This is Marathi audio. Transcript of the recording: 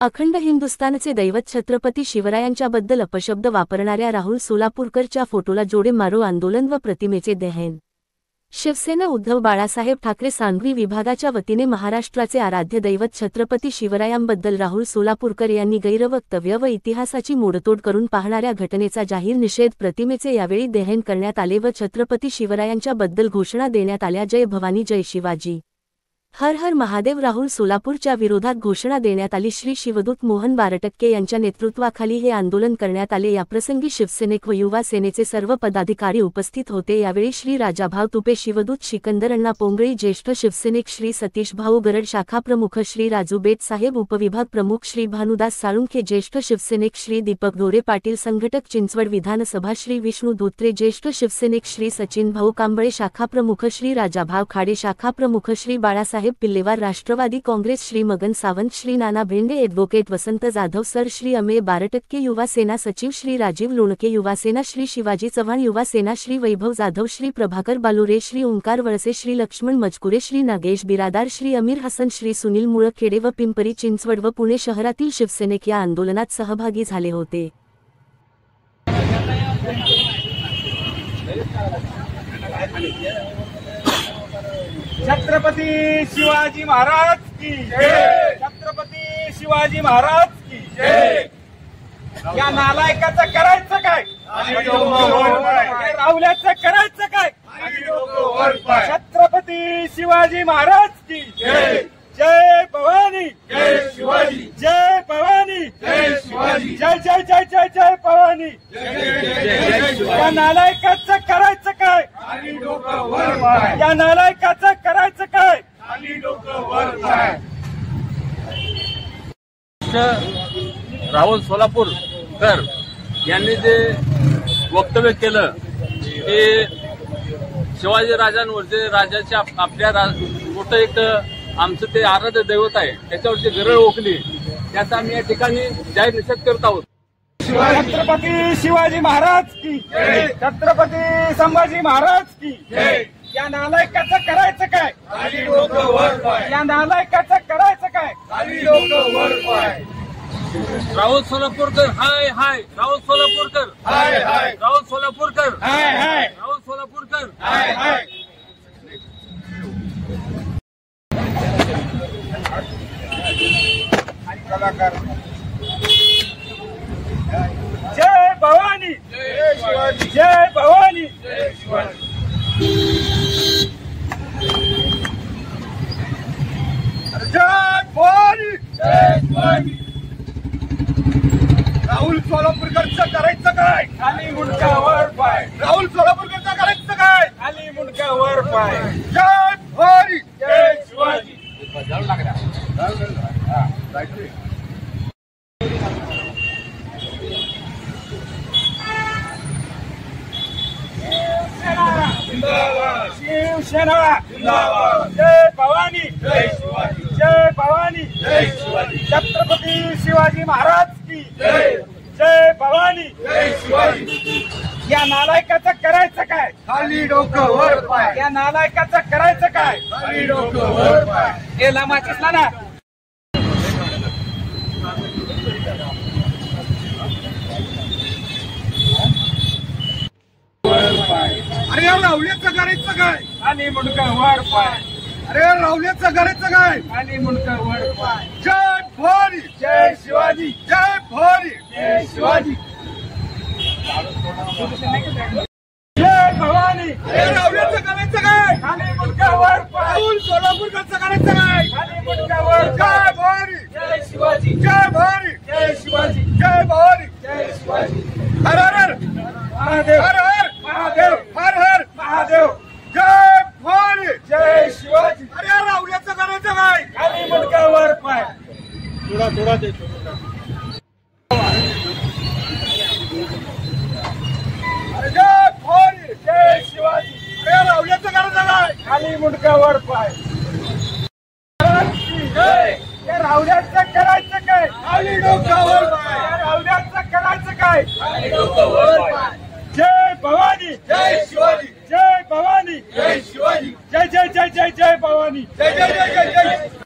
अखंड हिंदुस्थानचे दैवत छत्रपती शिवरायांच्याबद्दल अपशब्द वापरणाऱ्या राहुल सोलापूरकरच्या फोटोला जोडे मारो आंदोलन व प्रतिमेचे दहन। शिवसेना उद्धव बाळासाहेब ठाकरे सांगली विभागाच्या वतीने महाराष्ट्राचे आराध्य दैवत छत्रपती शिवरायांबद्दल राहुल सोलापूरकर यांनी गैरवक्तव्य व इतिहासाची मोडतोड करून पाहणाऱ्या घटनेचा जाहीर निषेध प्रतिमेचे यावेळी दहन करण्यात आले व छत्रपती शिवरायांच्याबद्दल घोषणा देण्यात आल्या। जय भवानी जय शिवाजी हर हर महादेव। राहुल सोलापूरच्या विरोधात घोषणा देण्यात आली। श्री शिवदूत मोहन बारटक्के यांच्या नेतृत्वाखाली हे आंदोलन करण्यात आले। याप्रसंगी शिवसेनेक व युवा सेनेचे सर्व पदाधिकारी उपस्थित होते। यावेळी श्री राजाभाऊ तुपे, शिवदूत सिकंदर अण्णा पोंगळी, ज्येष्ठ शिवसैनिक श्री सतीश भाऊ गरड, शाखा प्रमुख श्री राजू बेट साहेब, उपविभाग प्रमुख श्री भानुदास साळुंखे, ज्येष्ठ शिवसैनिक श्री दीपक ढोरे पाटील, संघटक चिंचवड विधानसभा श्री विष्णू धोत्रे, ज्येष्ठ शिवसैनिक श्री सचिन भाऊ कांबळे, शाखा प्रमुख श्री राजाभाऊ खाडे, शाखा प्रमुख श्री बाळासाहेब पिल्लेवार, राष्ट्रवादी काँग्रेस श्री मगन सावंत, श्री नाना भेंडे, एडव्होकेट वसंत जाधव सर, श्री अमेय बारटक्के, युवा सेना सचिव श्री राजीव लोणके, युवा सेना श्री शिवाजी चव्हाण, युवा सेना श्री वैभव जाधव, श्री प्रभाकर बालुरे, श्री ओंकार वळसे, श्री लक्ष्मण मजकुरे, श्री नागेश बिरादार, श्री अमीर हसन, श्री सुनील मुळखेडे व पिंपरी चिंचवड व पुणे शहरातील शिवसैनिक या आंदोलनात सहभागी झाले होते। छत्रपती शिवाजी महाराज की जय। छत्रपती शिवाजी महाराज की जय। या नालायकाचं करायचं काय? राहुल्याचं करायचं काय? छत्रपती शिवाजी महाराज की जय। जय भवानी जय शिवाजी, जय भवानी जय शिवाजी, जय जय जय जय जय भवानी। या नालायकाचं करायचं काय? या नालायकाचं करायचं काय? राहुल सोलापूरकर यांनी जे वक्तव्य केलं की शिवाजी राजांवर जे राजाच्या आपल्या मोठं एक आमचं ते आराध्य दैवत आहे त्याच्यावरची गरळ ओकली, त्याचा आम्ही या ठिकाणी जाहीर निषेध करत आहोत। छत्रपती शिवाजी महाराज की जय। छत्रपती संभाजी महाराज की जय। या नालायकाचं करायचं काय? या नालायकाचं करायचं काय? राहुल सोलापूरकर हाय हाय, राहुल सोलापूरकर हाय हाय, राहुल सोलापूरकर हाय हाय, राहुल सोलापूरकर हाय हाय। जय भवानी जय शिवाजी, जय भवानी जय शिवाजी। जय भवानी जय शिवाजी। राहुल सोलापूरकरचं करायचं काय? खाली मुंडकावर पाय। राहुल सोलापूरकरचं करायचं काय? खाली मुंडकावर पाय। जय भवानी जय शिवाजी। शिवसेना जिंदाबाद। जय भवानी जय शिवाजी, जय भवानी जय शिवाजी। छत्रपती शिवाजी महाराज की जय। जय भवानी जय शिवाजी। या नालायकाचं करायचं काय? खाली डोकं वर पाय। या नालायकाचं करायचं काय? खाली डोकं वर पाय। हे लामाचीच ना अरे राहुल्याचं करायचं काय? खाली मुंडका वर पाय। अरे राहुल्याचं करायचं काय? खाली मुंडका वर पाय। जय भवानी जय शिवाजी, जय भवानी जय शिवाजी। जय भवानी। अरे राहुल्याचं करायचं काय? खाली मुंडका वर पाय। राहुल सोलापूरकरचं करायचं काय? खाली मुंडका वर। जय भवानी जय शिवाजी, जय भवानी जय शिवाजी, जय भवानी जय शिवाजी। हर हर महादेव, हर हर महादेव, हर हर महादेव। जय भवानी जय शिवाजी। अरे राहुल्याचं करायचं काय? खाली मुंडकावर पाय। थोडा दे। अरे जय भवानी जय शिवाजी। अरे राहुल्याचं करायचं काय? खाली मुंडकावर पाय। जय राहुल्याचं करायचं काय? खाली डोक्यावर पाय। राहुल्याचं करायचं काय? खाली डोक्यावर पाय। जय भवानी जय शिवाजी, जय भवानी जय शिवाजी, जय जय जय जय जय भवानी, जय जय जय जय जय।